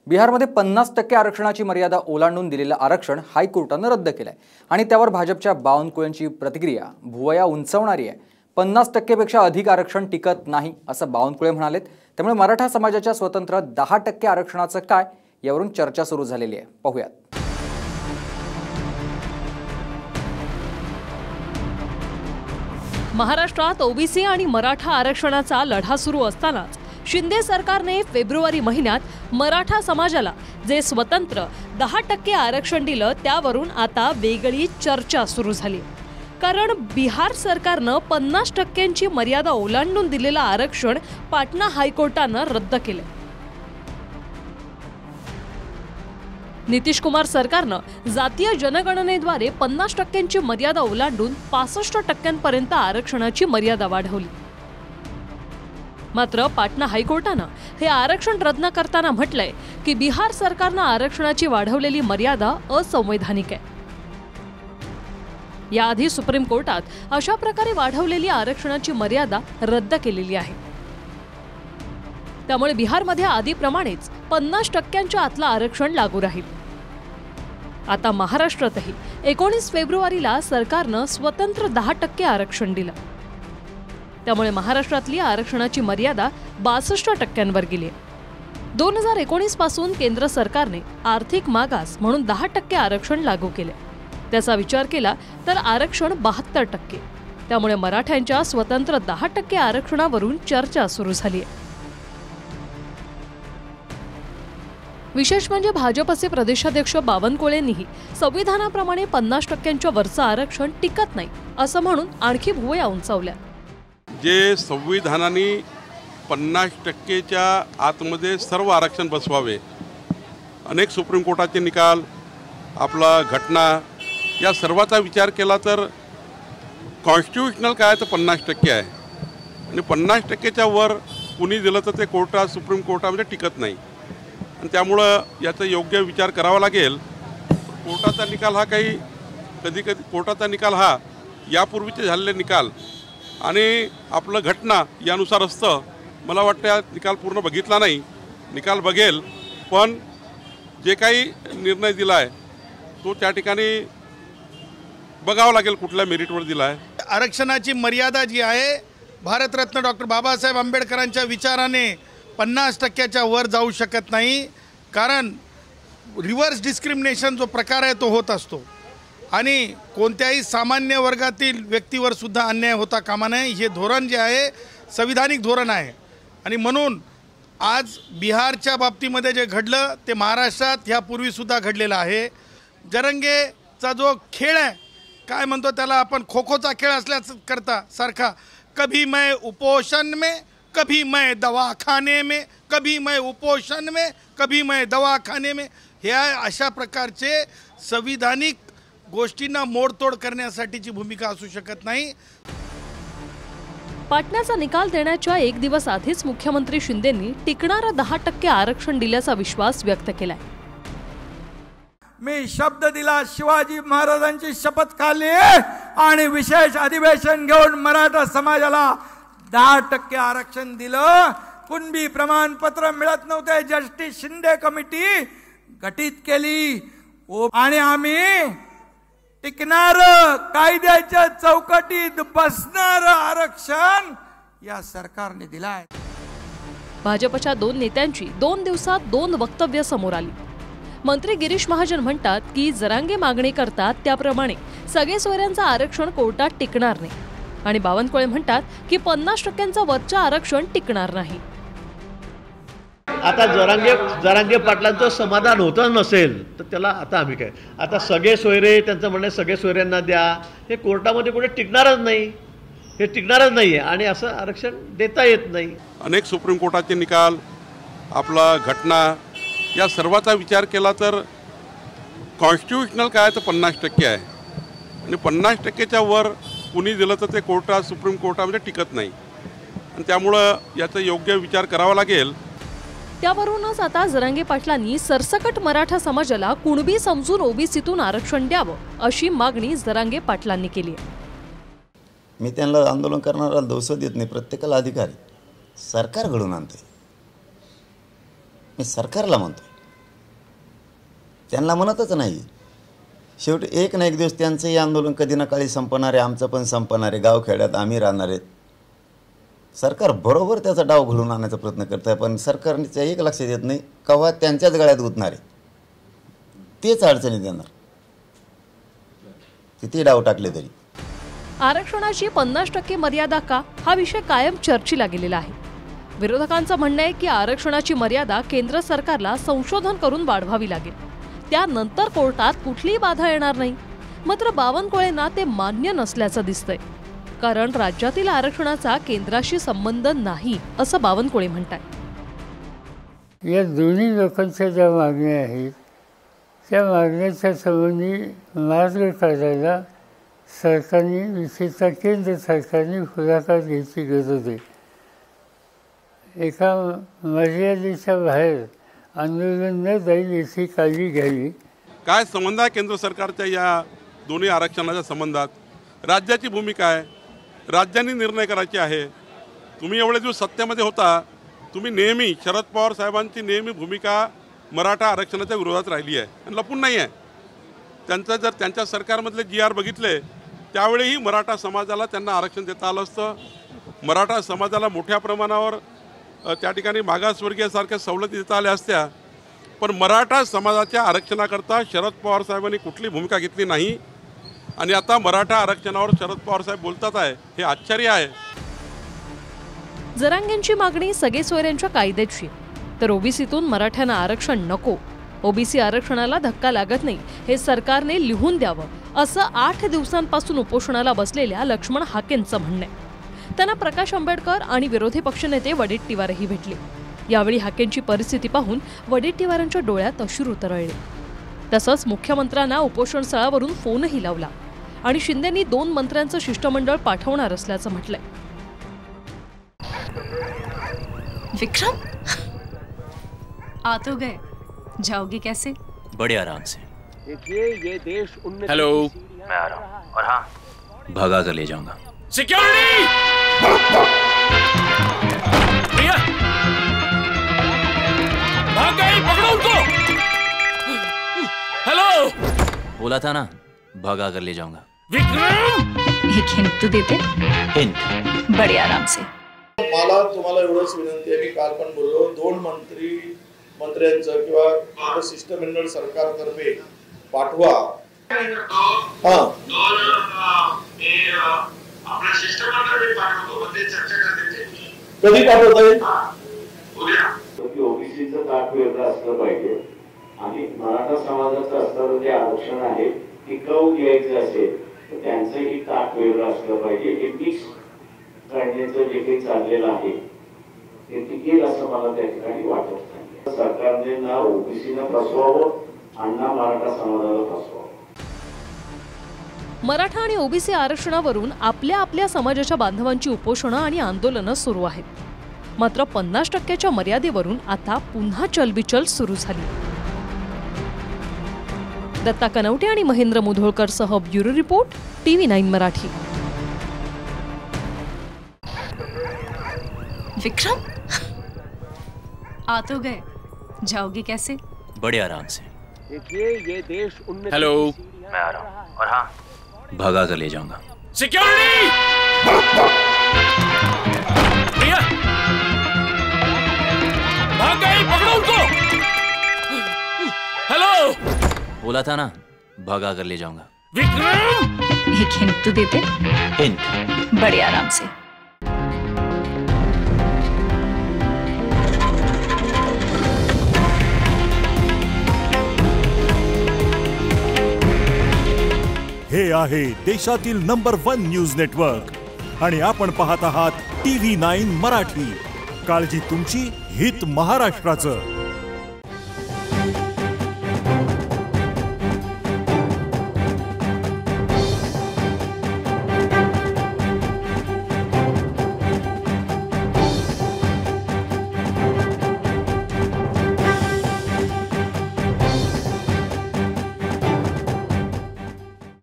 बिहारमध्ये 50% आरक्षणाची मर्यादा ओलांडून दिलेलं आरक्षण हायकोर्टानं रद्द केलंय आणि त्यावर भाजपच्या बावनकुळेंची प्रतिक्रिया भुवया उंचावणारी आहे। 50% पेक्षा अधिक आरक्षण टिकत नाही असं बावनकुळे म्हणालेत। त्यामुळे मराठा समाजाच्या स्वतंत्र 10% आरक्षणाचं काय यावरून चर्चा सुरू झालेली आहे। पाहूयात। महाराष्ट्रात ओबीसी आणि मराठा आरक्षणाचा लढा सुरू असतानाच शिंदे सरकारने फेब्रुवारी महिन्यात मराठा समाजाला जे स्वतंत्र 10% आरक्षण दिलं त्यावरून आता वेगळी चर्चा सुरू झाली। कारण बिहार सरकारनं 50%ची मर्यादा ओलांडून दिलेलं आरक्षण पाटणा हायकोर्टानं रद्द केलं। नितीश कुमार सरकारनं जातीय जनगणनेद्वारे 50%ची मर्यादा ओलांडून 65% आरक्षणाची मर्यादा वाढवली। मात्र पाटणा हायकोर्टानं हे आरक्षण रद्द करताना म्हटलंय की बिहार सरकारनं आरक्षणाची वाढवलेली मर्यादा असंवैधानिक आहे। याआधी सुप्रीम कोर्टात अशा प्रकारे वाढवलेली आरक्षणाची मर्यादा रद्द केलेली आहे। त्यामुळे बिहारमध्ये आधीप्रमाणेच 50%च्या आतलं आरक्षण लागू राहील। आता महाराष्ट्रातही 19 फेब्रुवारीला सरकारनं स्वतंत्र 10% आरक्षण दिलं। त्यामुळे महाराष्ट्रातली आरक्षणाची मर्यादा 62%वर गेली आहे। 2019 पासून केंद्र सरकारने आर्थिक मागास म्हणून 10% आरक्षण लागू केले। त्याचा विचार केला तर आरक्षण 72%। त्यामुळे मराठ्यांच्या स्वतंत्र 10% आरक्षणावरून चर्चा सुरू झाली आहे। विशेष म्हणजे भाजपचे प्रदेशाध्यक्ष बावनकुळेंनीही संविधानाप्रमाणे 50%च्या वरचं आरक्षण टिकत नाही असं म्हणून आणखी भुवया उंचावल्या। जे संविधानाने 50%च्या आतमध्ये सर्व आरक्षण बसवावे, अनेक सुप्रीम कोर्टाचे निकाल, आपला घटना या सर्वाचा विचार केला तर कॉन्स्टिट्यूशनल काय तर 50% आहे आणि 50%च्या वर कुणी दिलं तर ते कोर्टात सुप्रीम कोर्टामध्ये टिकत नाही आणि त्यामुळं याचा योग्य विचार करावा लागेल। कोर्टाचा निकाल हा काही कधी कोर्टाचा निकाल हा यापूर्वीचे झालेले निकाल आणि आपलं घटना यानुसार असतं। मला वाटतं हा निकाल पूर्ण बघितला नाही, निकाल बघेल, पण जे काही निर्णय दिला आहे तो त्या ठिकाणी बघावं लागेल कुठल्या मेरिटवर दिला आहे। आरक्षणाची मर्यादा जी आहे भारतरत्न डॉक्टर बाबासाहेब आंबेडकरांच्या विचाराने 50%च्या वर जाऊ शकत नाही, कारण रिव्हर्स डिस्क्रिमिनेशन जो प्रकार आहे तो होत असतो आणि कोणत्याही सामान्य वर्गातील व्यक्तीवर सुद्धा अन्याय होता कामा नये। हे धोरण जे आहे संविधानिक धोरण आहे आणि म्हणून आज बिहारच्या बाबतीमध्ये जे घडलं ते महाराष्ट्रात ह्यापूर्वीसुद्धा घडलेलं आहे। जरंगेचा जो खेळ आहे, काय म्हणतो त्याला आपण, खो खोचा खेळ असल्याच करता सारखा, कभी मैं उपोषण में, कभी मैं दवाखाने में, कभी मैं उपोषण में, कभी मैं दवाखाने में, ह्या अशा प्रकारचे संविधानिक गोष्टींना मोडतोड करण्यासाठीची भूमिका असू शकत नाही। पाटण्याचा निकाल देण्याच्या एक दिवस आधीच मुख्यमंत्री शिंदेंनी टिकणारं 10% आरक्षण दिल्याचा विश्वास व्यक्त केलाय। मी शब्द दिला, शिवाजी महाराजांची शपथ खाल्ली आणि विशेष अधिवेशन घेऊन मराठा समाजाला 10% आरक्षण दिलं। कुणबी प्रमाणपत्र मिळत नव्हते, जस्टिस शिंदे कमिटी गठीत केली आणि आम्ही टिकणार कायद्याच्या चौकटीत बसणार आरक्षण या सरकारने दिलाय। भाजपच्या 2 नेत्यांची 2 दिवसात 2 वक्तव्य समोर आली। मंत्री गिरीश महाजन म्हणतात की जरांगे मागणी करतात त्याप्रमाणे सगळे सोयऱ्यांचं आरक्षण कोर्टात टिकणार नाही आणि बावनकुळे म्हणतात की 50%चं वरचं आरक्षण टिकणार नाही। आता जरांगे पाटलांचं समाधान होतं नसेल तर त्याला आता आम्ही काय, आता सगळे सोयरे त्यांचं म्हणणं सगळे सोयऱ्यांना द्या, हे कोर्टामध्ये कुठे टिकणारच नाही, हे टिकणारच नाही आहे आणि असं आरक्षण देता येत नाही। अनेक सुप्रीम कोर्टाचे निकाल, आपला घटना या सर्वाचा विचार केला तर कॉन्स्टिट्यूशनल काय तर 50% आहे आणि 50%च्या वर कुणी दिलं तर ते कोर्टात सुप्रीम कोर्टामध्ये टिकत नाही आणि त्यामुळं याचा योग्य विचार करावा लागेल। त्यावरूनच आता जरांगे पाटलांनी सरसकट मराठा समाजाला कुणबी समजून ओबीसीतून आरक्षण द्यावं अशी मागणी जरांगे पाटलांनी केली आहे। मी त्यांना आंदोलन करणारा दोष देत नाही, प्रत्येकाला अधिकार आहे। सरकार घडून आणतोय, मी सरकारला म्हणतोय त्यांना म्हणतच नाही. शेवटी एक ना एक दिवस त्यांचंही आंदोलन कधी ना काळी संपणार आहे, आमचं पण संपणार आहे. गावखेड्यात आम्ही राहणार आहेत. सरकार बरोबर त्याचा डाव घालून आणण्याचा प्रयत्न करत आहे, पण सरकारने एक लक्षात येत नाही केव्हा त्यांच्याच गळ्यात गुंतणार आहे, तेच अडचणी देणार किती डाव टाकले तरी. आरक्षणाची 50% मर्यादा का, हा विषय कायम चर्चेला गेलेला आहे. विरोधकांचं म्हणणं आहे की आरक्षणाची मर्यादा केंद्र सरकारला संशोधन करून वाढवावी लागेल, त्यानंतर कोर्टात कुठलीही बाधा येणार नाही. मात्र बावनकुळेंना ते मान्य नसल्याचं दिसतंय, कारण राज्यातील आरक्षणाचा केंद्राशी संबंध नाही असं बावनकुळे म्हणतात. या दोन्ही लोकांच्या ज्या मागण्या आहेत त्या मागण्याच्या संबंधी मार्ग काढायला सरकारने, विशेषतः केंद्र सरकारने पुढाकार घ्यायची गरज आहे. एका मर्यादेच्या बाहेर आंदोलन न जाईल याची काळजी घ्यावी. काय संबंध आहे केंद्र सरकारच्या या दोन्ही आरक्षणाच्या संबंधात? राज्याची भूमिका आहे, राज्यांनी निर्णय करायचे आहे. तुम्ही एवढे दिवस सत्तेमध्ये होता, तुम्ही नेहमी शरद पवार साहेबांची नेहमी भूमिका मराठा आरक्षणाच्या विरोधात राहिली आहे आणि लपून नाही आहे. त्यांचं जर त्यांच्या सरकारमधले GR बघितले त्यावेळीही मराठा समाजाला त्यांना आरक्षण देता आलं असतं. मराठा समाजाला मोठ्या प्रमाणावर त्या ठिकाणी मागासवर्गीयासारख्या सवलती देता आल्या असत्या, पण मराठा समाजाच्या आरक्षणाकरता शरद पवार साहेबांनी कुठली भूमिका घेतली नाही. आणि आता मराठा आरक्षणावर शरद पवार साहेब बोलतात आहे, हे आश्चर्य आहे. जरांगेंची मागणी सगळे सोयऱ्यांच्या कायद्याची, तर ओबीसीतून मराठ्यांना आरक्षण नको, ओबीसी आरक्षणाला धक्का लागत नाही हे सरकारने लिहून द्यावं, असं 8 दिवसांपासून उपोषणाला बसलेल्या लक्ष्मण हाकेंचं म्हणणं आहे. त्यांना प्रकाश आंबेडकर आणि विरोधी पक्षनेते वडेट्टीवारही भेटले. यावेळी हाकेंची परिस्थिती पाहून वडेट्टीवारांच्या डोळ्यात अश्रू तरळले. तसंच मुख्यमंत्र्यांना उपोषण स्थळावरून फोनही लावला आणि शिंदेंनी 2 मंत्र्यांचं शिष्टमंडळ पाठवणार असल्याचं म्हटलंय. विक्रम, आ तो गए, जाओगे कैसे? बड़े आराम से. देखिए ये देश हेलो, मैं आ रहा हूँ. और हाँ, भगा कर ले जाऊंगा. सिक्योरिटी! भाग गए, पकड़ो उनको! हेलो! बोला था ना, भगा कर ले जाऊंगा. विक्रम! एक हिंट तो देते. हिंट. बड़े आराम से. मला तुम्हाला एवढंच विनंती आहे, मी काल पण बोललो, 2 मंत्र्यांचं किंवा शिष्टमंडळ सरकारतर्फे पाठवा. हां, कधी पाठवता येईल? ओबीसीचं ताट वेगळं असलं पाहिजे आणि मराठा समाजाचं असणारं जे आरक्षण आहे टिकवून घ्यायचं असेल तर त्यांचंही ताट वेगळं असलं पाहिजे. हे मिक्स करण्याचं जे काही चाललेलं आहे ते टिकेल असं मला त्या ठिकाणी वाटत नाही. सरकारने ना ओबीसीनं फसवावं आणि ना मराठा समाजाला फसवावं. मराठा आणि ओबीसी आरक्षणावरून आपल्या आपल्या समाजाच्या बांधवांची उपोषणं आणि आंदोलनं सुरू आहेत. मात्र 50% मर्यादेवरून आता पुन्हा चलबिचल सुरू झाली. दत्ता कनवटे आणि महेंद्र मुधोळकर सह ब्युरो रिपोर्ट, TV9 मराठी. विक्रम, आ तो गए, जाओगे कैसे? बड़े आराम से. देखिए ये देश हेलो, मैं आ रहा हूँ. और हाँ, भगा कर ले जाऊंगा. सिक्योरिटी! भाग गए, पकड़ो उनको! हेलो! बोला था ना, भगा कर ले जाऊंगा. विक्रम! एक हिंट तो देते. हिंट. बड़े आराम से. हे आहे देशातील नंबर 1 न्यूज नेटवर्क आणि आपण पाहत आहात TV9 मराठी. काळजी तुमची, हित महाराष्ट्राचं.